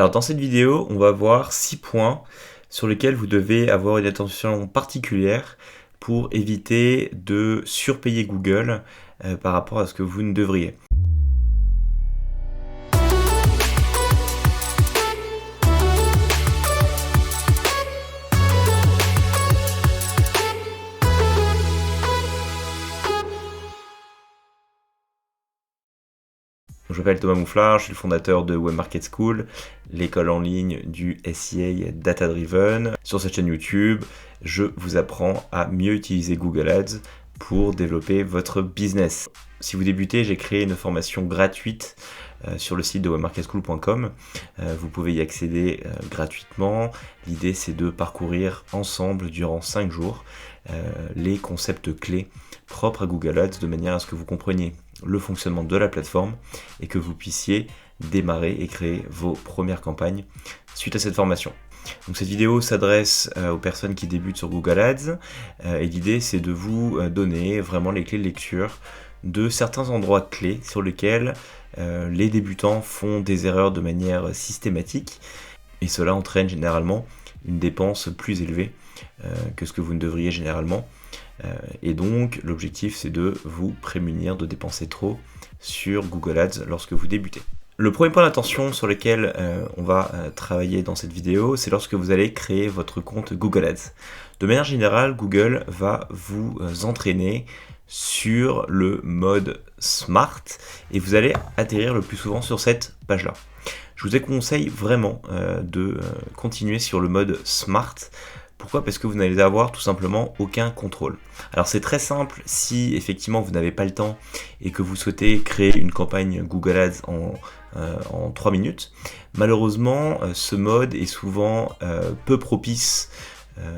Alors dans cette vidéo, on va voir 6 points sur lesquels vous devez avoir une attention particulière pour éviter de surpayer Google par rapport à ce que vous ne devriez. Je m'appelle Thomas Mouflard, je suis le fondateur de Web Market School, l'école en ligne du SEA Data Driven. Sur cette chaîne YouTube, je vous apprends à mieux utiliser Google Ads pour développer votre business. Si vous débutez, j'ai créé une formation gratuite sur le site de webmarketschool.com. Vous pouvez y accéder gratuitement. L'idée, c'est de parcourir ensemble durant 5 jours les concepts clés propres à Google Ads de manière à ce que vous compreniez le fonctionnement de la plateforme et que vous puissiez démarrer et créer vos premières campagnes suite à cette formation. Donc cette vidéo s'adresse aux personnes qui débutent sur Google Ads et l'idée c'est de vous donner vraiment les clés de lecture de certains endroits clés sur lesquels les débutants font des erreurs de manière systématique et cela entraîne généralement une dépense plus élevée que ce que vous ne devriez généralement. Et donc l'objectif c'est de vous prémunir de dépenser trop sur Google Ads lorsque vous débutez. Le premier point d'attention sur lequel on va travailler dans cette vidéo, c'est lorsque vous allez créer votre compte Google Ads. De manière générale, Google va vous entraîner sur le mode Smart et vous allez atterrir le plus souvent sur cette page-là. Je vous conseille vraiment de continuer sur le mode Smart. Pourquoi ? Parce que vous n'allez avoir tout simplement aucun contrôle. Alors c'est très simple si effectivement vous n'avez pas le temps et que vous souhaitez créer une campagne Google Ads en 3 minutes. Malheureusement, ce mode est souvent peu propice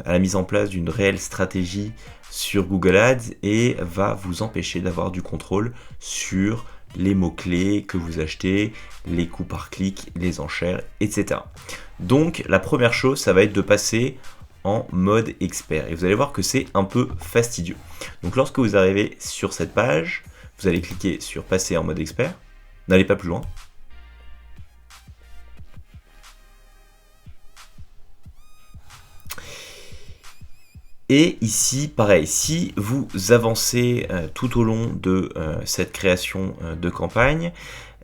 à la mise en place d'une réelle stratégie sur Google Ads et va vous empêcher d'avoir du contrôle sur les mots-clés que vous achetez, les coûts par clic, les enchères, etc. Donc la première chose, ça va être de passer en mode expert. Et vous allez voir que c'est un peu fastidieux. Donc lorsque vous arrivez sur cette page, vous allez cliquer sur passer en mode expert. N'allez pas plus loin. Et ici, pareil, si vous avancez tout au long de cette création de campagne,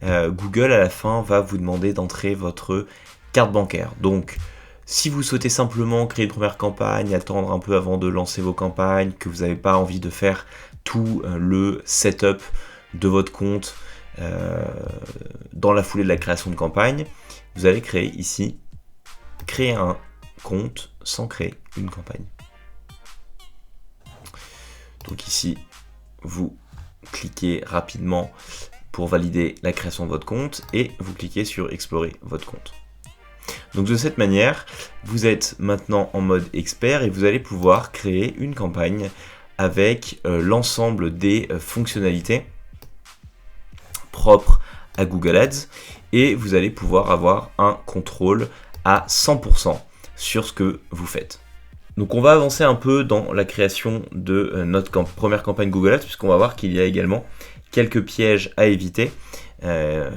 Google à la fin va vous demander d'entrer votre carte bancaire. Donc, si vous souhaitez simplement créer une première campagne, attendre un peu avant de lancer vos campagnes, que vous n'avez pas envie de faire tout le setup de votre compte dans la foulée de la création de campagne, vous allez créer ici, créer un compte sans créer une campagne. Donc ici, vous cliquez rapidement pour valider la création de votre compte et vous cliquez sur explorer votre compte. Donc de cette manière, vous êtes maintenant en mode expert et vous allez pouvoir créer une campagne avec l'ensemble des fonctionnalités propres à Google Ads et vous allez pouvoir avoir un contrôle à 100% sur ce que vous faites. Donc on va avancer un peu dans la création de notre première campagne Google Ads puisqu'on va voir qu'il y a également quelques pièges à éviter.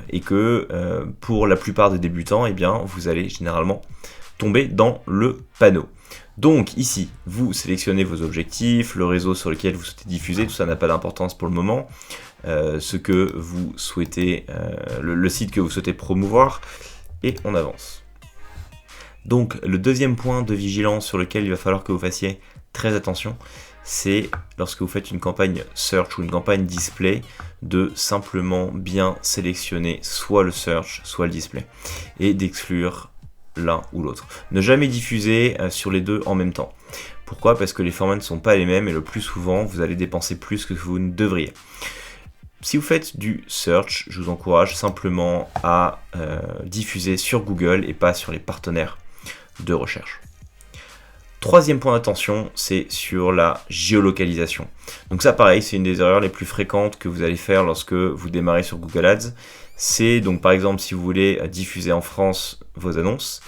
Et que pour la plupart des débutants, eh bien, vous allez généralement tomber dans le panneau. Donc ici, vous sélectionnez vos objectifs, le réseau sur lequel vous souhaitez diffuser, tout ça n'a pas d'importance pour le moment, ce que vous souhaitez, le site que vous souhaitez promouvoir, et on avance. Donc le deuxième point de vigilance sur lequel il va falloir que vous fassiez très attention, c'est lorsque vous faites une campagne search ou une campagne display, de simplement bien sélectionner soit le search, soit le display, et d'exclure l'un ou l'autre. Ne jamais diffuser sur les deux en même temps. Pourquoi ? Parce que les formats ne sont pas les mêmes et le plus souvent, vous allez dépenser plus que vous ne devriez. Si vous faites du search, je vous encourage simplement à diffuser sur Google et pas sur les partenaires de recherche. Troisième point d'attention, c'est sur la géolocalisation. Donc ça pareil, c'est une des erreurs les plus fréquentes que vous allez faire lorsque vous démarrez sur Google Ads. C'est donc par exemple si vous voulez diffuser en France vos annonces,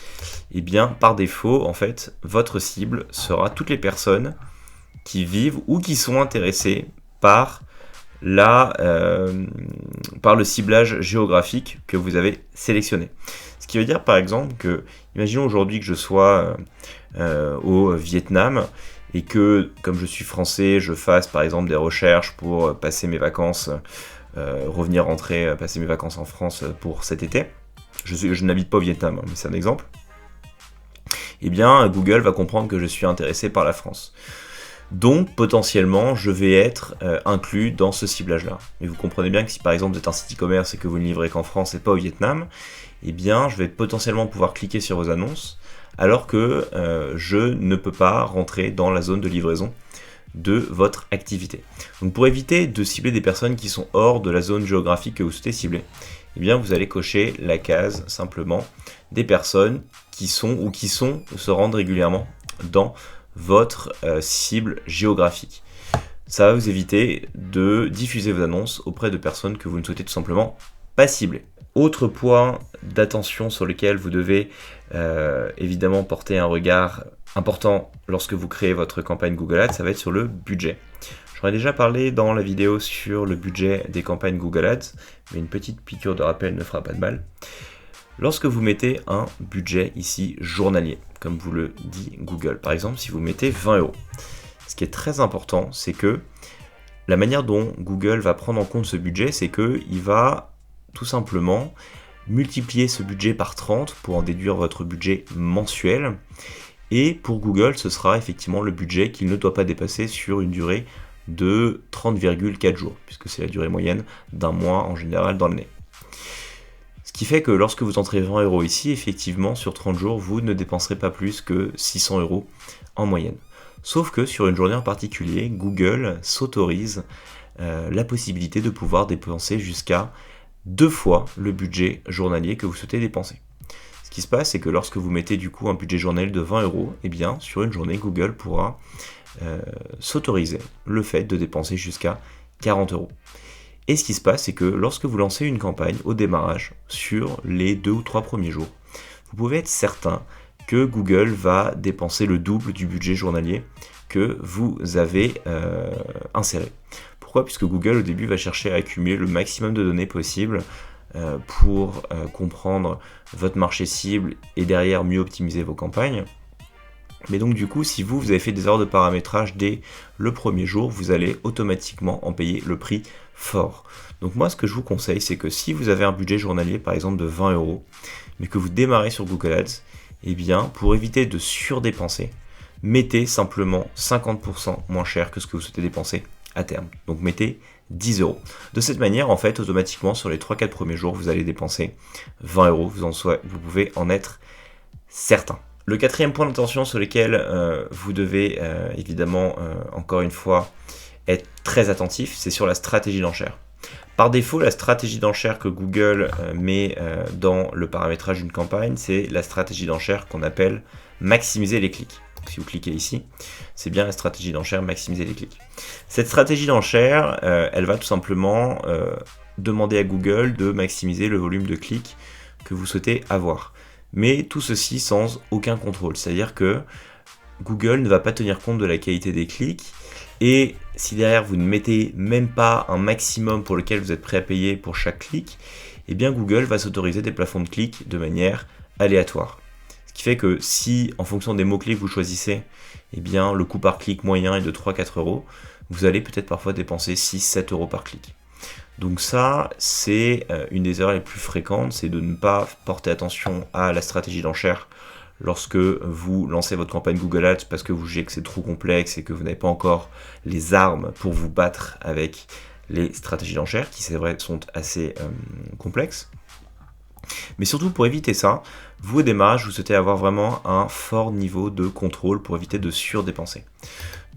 et bien par défaut en fait votre cible sera toutes les personnes qui vivent ou qui sont intéressées par par le ciblage géographique que vous avez sélectionné. Ce qui veut dire par exemple que, imaginons aujourd'hui que je sois au Vietnam et que, comme je suis français, je fasse par exemple des recherches pour passer mes vacances, passer mes vacances en France pour cet été. Je n'habite pas au Vietnam, mais c'est un exemple. Eh bien, Google va comprendre que je suis intéressé par la France. Donc, potentiellement, je vais être inclus dans ce ciblage-là. Mais vous comprenez bien que si, par exemple, vous êtes un site e-commerce et que vous ne livrez qu'en France et pas au Vietnam, eh bien, je vais potentiellement pouvoir cliquer sur vos annonces, alors que je ne peux pas rentrer dans la zone de livraison de votre activité. Donc, pour éviter de cibler des personnes qui sont hors de la zone géographique que vous souhaitez cibler, eh bien, vous allez cocher la case, simplement, des personnes qui sont ou se rendent régulièrement dans votre cible géographique. Ça va vous éviter de diffuser vos annonces auprès de personnes que vous ne souhaitez tout simplement pas cibler. Autre point d'attention sur lequel vous devez évidemment porter un regard important lorsque vous créez votre campagne Google Ads, ça va être sur le budget. J'en ai déjà parlé dans la vidéo sur le budget des campagnes Google Ads, mais une petite piqûre de rappel ne fera pas de mal. Lorsque vous mettez un budget ici journalier, comme vous le dit Google, par exemple si vous mettez 20 €, ce qui est très important, c'est que la manière dont Google va prendre en compte ce budget, c'est qu'il va tout simplement multiplier ce budget par 30 pour en déduire votre budget mensuel. Et pour Google, ce sera effectivement le budget qu'il ne doit pas dépasser sur une durée de 30,4 jours, puisque c'est la durée moyenne d'un mois en général dans l'année. Ce qui fait que lorsque vous entrez 20 € ici, effectivement, sur 30 jours, vous ne dépenserez pas plus que 600 € en moyenne. Sauf que sur une journée en particulier, Google s'autorise la possibilité de pouvoir dépenser jusqu'à 2 fois le budget journalier que vous souhaitez dépenser. Ce qui se passe, c'est que lorsque vous mettez du coup un budget journalier de 20 €, eh bien, sur une journée, Google pourra s'autoriser le fait de dépenser jusqu'à 40 €. Et ce qui se passe, c'est que lorsque vous lancez une campagne au démarrage, sur les 2 ou 3 premiers jours, vous pouvez être certain que Google va dépenser le double du budget journalier que vous avez inséré. Pourquoi ? Puisque Google, au début, va chercher à accumuler le maximum de données possible pour comprendre votre marché cible et derrière mieux optimiser vos campagnes. Mais donc du coup, si vous avez fait des erreurs de paramétrage dès le premier jour, vous allez automatiquement en payer le prix fort. Donc moi, ce que je vous conseille, c'est que si vous avez un budget journalier, par exemple de 20 €, mais que vous démarrez sur Google Ads, eh bien, pour éviter de surdépenser, mettez simplement 50% moins cher que ce que vous souhaitez dépenser à terme. Donc mettez 10 €. De cette manière, en fait, automatiquement, sur les 3-4 premiers jours, vous allez dépenser 20 €. Vous pouvez en être certain. Le quatrième point d'attention sur lequel vous devez évidemment, encore une fois, être très attentif, c'est sur la stratégie d'enchère. Par défaut, la stratégie d'enchère que Google met dans le paramétrage d'une campagne, c'est la stratégie d'enchère qu'on appelle maximiser les clics. Si vous cliquez ici, c'est bien la stratégie d'enchère maximiser les clics. Cette stratégie d'enchère, elle va tout simplement demander à Google de maximiser le volume de clics que vous souhaitez avoir. Mais tout ceci sans aucun contrôle, c'est-à-dire que Google ne va pas tenir compte de la qualité des clics, et si derrière vous ne mettez même pas un maximum pour lequel vous êtes prêt à payer pour chaque clic, eh bien Google va s'autoriser des plafonds de clics de manière aléatoire. Ce qui fait que si, en fonction des mots-clés que vous choisissez, eh bien le coût par clic moyen est de 3-4 €, vous allez peut-être parfois dépenser 6-7 € par clic. Donc ça, c'est une des erreurs les plus fréquentes, c'est de ne pas porter attention à la stratégie d'enchère lorsque vous lancez votre campagne Google Ads parce que vous jugez que c'est trop complexe et que vous n'avez pas encore les armes pour vous battre avec les stratégies d'enchère, qui c'est vrai sont assez complexes. Mais surtout pour éviter ça, vous au démarrage, vous souhaitez avoir vraiment un fort niveau de contrôle pour éviter de surdépenser.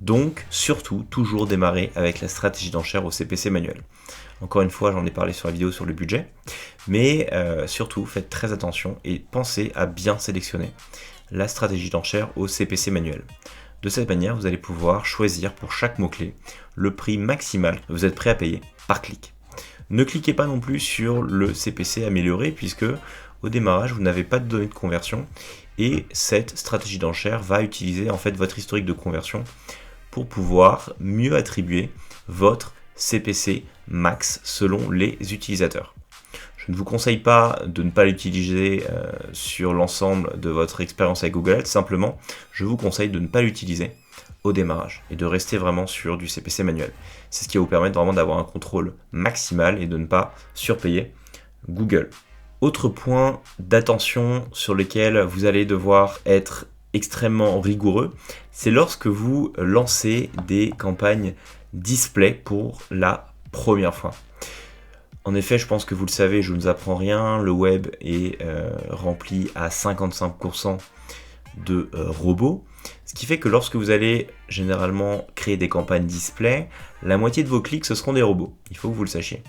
Donc surtout, toujours démarrer avec la stratégie d'enchère au CPC manuel. Encore une fois, j'en ai parlé sur la vidéo sur le budget, mais surtout faites très attention et pensez à bien sélectionner la stratégie d'enchère au CPC manuel. De cette manière, vous allez pouvoir choisir pour chaque mot-clé le prix maximal que vous êtes prêt à payer par clic. Ne cliquez pas non plus sur le CPC amélioré puisque au démarrage, vous n'avez pas de données de conversion et cette stratégie d'enchère va utiliser en fait votre historique de conversion pour pouvoir mieux attribuer votre CPC max selon les utilisateurs. Je ne vous conseille pas de ne pas l'utiliser sur l'ensemble de votre expérience avec Google Ads, simplement je vous conseille de ne pas l'utiliser au démarrage et de rester vraiment sur du CPC manuel. C'est ce qui va vous permettre vraiment d'avoir un contrôle maximal et de ne pas surpayer Google. Autre point d'attention sur lequel vous allez devoir être extrêmement rigoureux, c'est lorsque vous lancez des campagnes display pour la première fois. En effet, je pense que vous le savez, je ne vous apprends rien, le web est rempli à 55% de robots, ce qui fait que lorsque vous allez généralement créer des campagnes display, la moitié de vos clics ce seront des robots, il faut que vous le sachiez.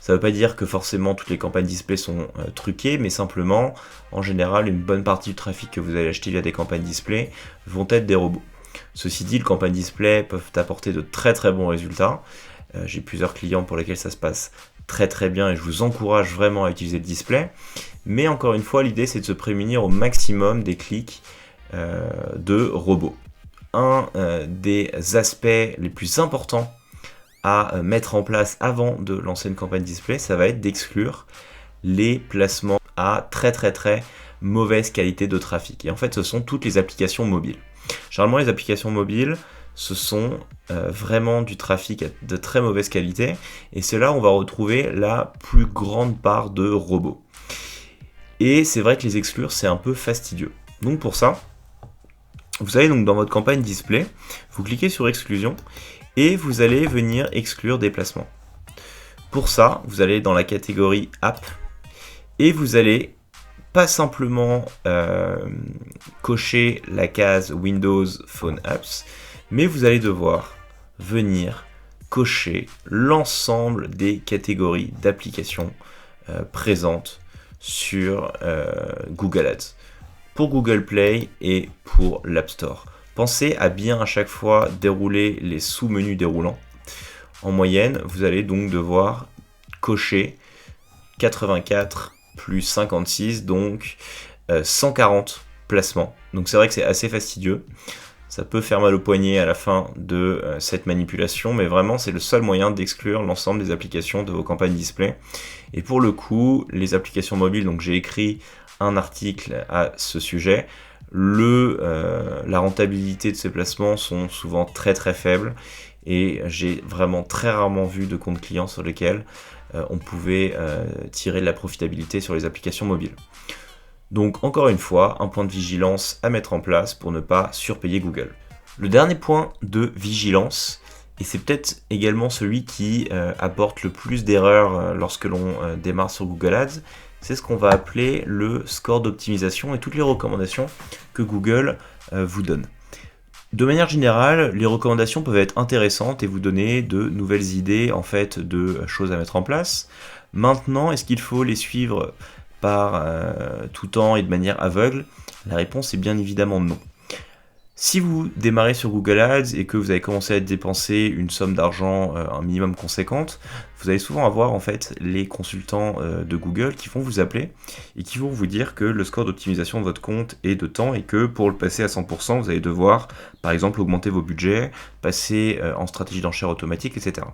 Ça ne veut pas dire que forcément toutes les campagnes display sont truquées, mais simplement, en général, une bonne partie du trafic que vous allez acheter via des campagnes display vont être des robots. Ceci dit, les campagnes display peuvent apporter de très très bons résultats. J'ai plusieurs clients pour lesquels ça se passe très très bien et je vous encourage vraiment à utiliser le display. Mais encore une fois, l'idée c'est de se prémunir au maximum des clics de robots. Un des aspects les plus importants à mettre en place avant de lancer une campagne display, ça va être d'exclure les placements à très très très mauvaise qualité de trafic. Et en fait, ce sont toutes les applications mobiles. Généralement, les applications mobiles, ce sont vraiment du trafic de très mauvaise qualité. Et c'est là où on va retrouver la plus grande part de robots. Et c'est vrai que les exclure, c'est un peu fastidieux. Donc pour ça, vous allez donc dans votre campagne display, vous cliquez sur exclusion et vous allez venir exclure des placements. Pour ça, vous allez dans la catégorie app et vous allez pas simplement cocher la case Windows Phone Apps, mais vous allez devoir venir cocher l'ensemble des catégories d'applications présentes sur Google Ads, pour Google Play et pour l'App Store. Pensez à bien à chaque fois dérouler les sous-menus déroulants. En moyenne, vous allez donc devoir cocher 84 plus 56, donc 140 placements. Donc c'est vrai que c'est assez fastidieux. Ça peut faire mal au poignet à la fin de cette manipulation, mais vraiment c'est le seul moyen d'exclure l'ensemble des applications de vos campagnes display. Et pour le coup, les applications mobiles, donc j'ai écrit un article à ce sujet. La rentabilité de ces placements sont souvent très très faibles et j'ai vraiment très rarement vu de comptes clients sur lesquels on pouvait tirer de la profitabilité sur les applications mobiles. Donc encore une fois, un point de vigilance à mettre en place pour ne pas surpayer Google. Le dernier point de vigilance, et c'est peut-être également celui qui apporte le plus d'erreurs lorsque l'on démarre sur Google Ads, c'est ce qu'on va appeler le score d'optimisation et toutes les recommandations que Google vous donne. De manière générale, les recommandations peuvent être intéressantes et vous donner de nouvelles idées en fait de choses à mettre en place. Maintenant, est-ce qu'il faut les suivre par tout temps et de manière aveugle? La réponse est bien évidemment non. Si vous démarrez sur Google Ads et que vous avez commencé à dépenser une somme d'argent un minimum conséquente, vous allez souvent avoir en fait les consultants de Google qui vont vous appeler et qui vont vous dire que le score d'optimisation de votre compte est de temps et que pour le passer à 100%, vous allez devoir par exemple augmenter vos budgets, passer en stratégie d'enchère automatique, etc.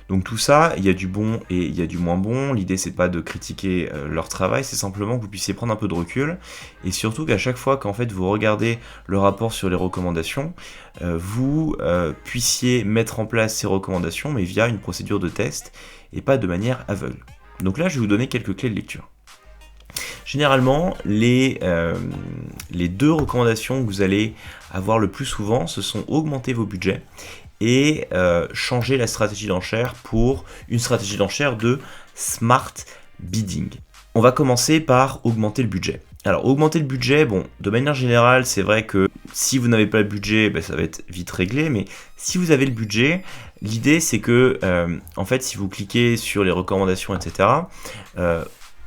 Donc tout ça, il y a du bon et il y a du moins bon. L'idée, c'est pas de critiquer leur travail, c'est simplement que vous puissiez prendre un peu de recul et surtout qu'à chaque fois qu'en fait vous regardez le rapport sur les recommandations, vous puissiez mettre en place ces recommandations mais via une procédure de test et pas de manière aveugle. Donc là, je vais vous donner quelques clés de lecture. Généralement, les deux recommandations que vous allez avoir le plus souvent, ce sont augmenter vos budgets et changer la stratégie d'enchère pour une stratégie d'enchère de smart bidding. On va commencer par augmenter le budget. Alors augmenter le budget, bon, de manière générale, c'est vrai que si vous n'avez pas le budget, ça va être vite réglé, mais si vous avez le budget, l'idée c'est que, en fait, si vous cliquez sur les recommandations, etc.,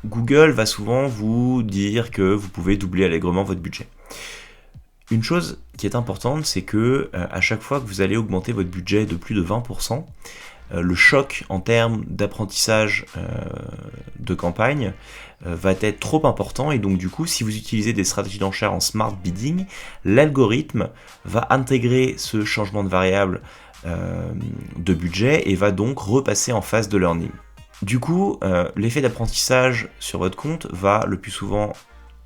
Google va souvent vous dire que vous pouvez doubler allègrement votre budget. Une chose qui est importante, c'est que à chaque fois que vous allez augmenter votre budget de plus de 20%, le choc en termes d'apprentissage de campagne va être trop important et donc du coup, si vous utilisez des stratégies d'enchère en smart bidding, l'algorithme va intégrer ce changement de variable de budget et va donc repasser en phase de learning. Du coup, l'effet d'apprentissage sur votre compte va le plus souvent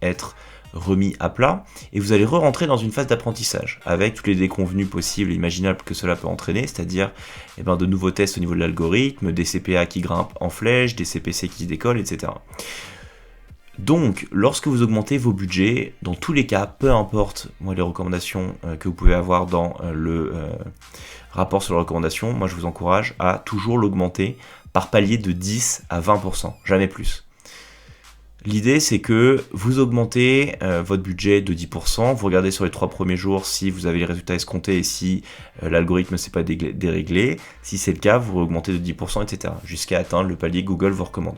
être remis à plat et vous allez re-rentrer dans une phase d'apprentissage avec tous les déconvenus possibles et imaginables que cela peut entraîner, c'est-à-dire de nouveaux tests au niveau de l'algorithme, des CPA qui grimpent en flèche, des CPC qui se décollent, etc. Donc, lorsque vous augmentez vos budgets, dans tous les cas, peu importe les recommandations que vous pouvez avoir dans le rapport sur les recommandations, moi je vous encourage à toujours l'augmenter par palier de 10 à 20%, jamais plus. L'idée, c'est que vous augmentez votre budget de 10%, vous regardez sur les 3 premiers jours si vous avez les résultats escomptés et si l'algorithme ne s'est pas déréglé. Si c'est le cas, vous augmentez de 10%, etc. jusqu'à atteindre le palier que Google vous recommande.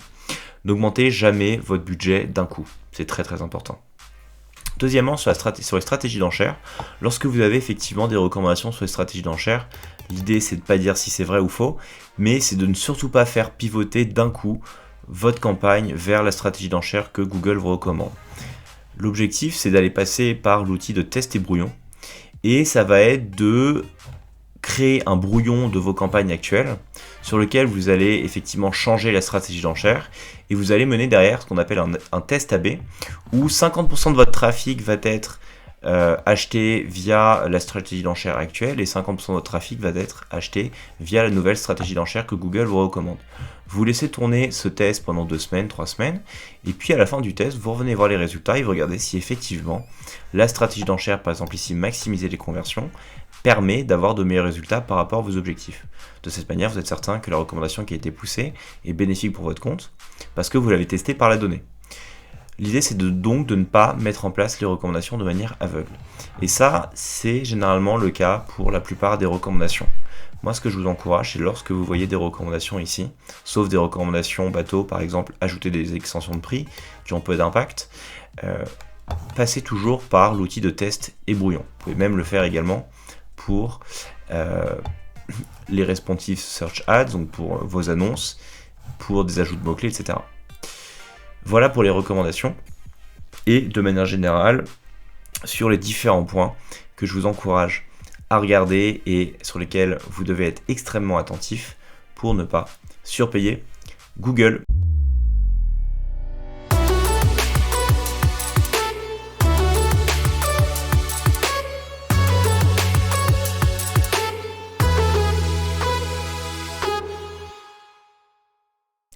N'augmentez jamais votre budget d'un coup, c'est très très important. Deuxièmement, sur les stratégies d'enchères, lorsque vous avez effectivement des recommandations sur les stratégies d'enchères, l'idée c'est de ne pas dire si c'est vrai ou faux, mais c'est de ne surtout pas faire pivoter d'un coup votre campagne vers la stratégie d'enchères que Google vous recommande. L'objectif, c'est d'aller passer par l'outil de test et brouillon, et ça va être de créer un brouillon de vos campagnes actuelles sur lequel vous allez effectivement changer la stratégie d'enchères et vous allez mener derrière ce qu'on appelle un test AB où 50% de votre trafic va être acheté via la stratégie d'enchères actuelle et 50% de votre trafic va être acheté via la nouvelle stratégie d'enchères que Google vous recommande. Vous laissez tourner ce test pendant 2 semaines, 3 semaines, et puis à la fin du test, vous revenez voir les résultats et vous regardez si effectivement la stratégie d'enchères, par exemple ici maximiser les conversions, permet d'avoir de meilleurs résultats par rapport à vos objectifs. De cette manière, vous êtes certain que la recommandation qui a été poussée est bénéfique pour votre compte parce que vous l'avez testé par la donnée. L'idée, c'est donc de ne pas mettre en place les recommandations de manière aveugle. Et ça, c'est généralement le cas pour la plupart des recommandations. Moi, ce que je vous encourage, c'est lorsque vous voyez des recommandations ici, sauf des recommandations bateau, par exemple, ajouter des extensions de prix qui ont peu d'impact, passez toujours par l'outil de test et brouillon. Vous pouvez même le faire également pour les responsive search ads, donc pour vos annonces, pour des ajouts de mots-clés, etc. Voilà pour les recommandations et de manière générale sur les différents points que je vous encourage à regarder et sur lesquels vous devez être extrêmement attentif pour ne pas surpayer Google.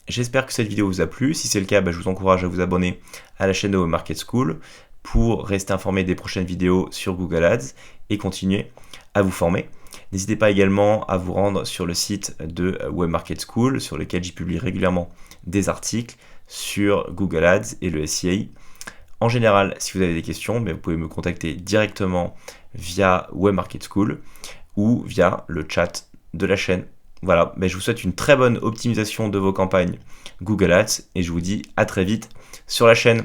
J'espère que cette vidéo vous a plu. Si c'est le cas, je vous encourage à vous abonner à la chaîne de Webmarket School pour rester informé des prochaines vidéos sur Google Ads et continuer à vous former. N'hésitez pas également à vous rendre sur le site de Webmarket School sur lequel j'y publie régulièrement des articles sur Google Ads et le SEA. En général, si vous avez des questions, vous pouvez me contacter directement via Webmarket School ou via le chat de la chaîne. Voilà, je vous souhaite une très bonne optimisation de vos campagnes Google Ads et je vous dis à très vite sur la chaîne.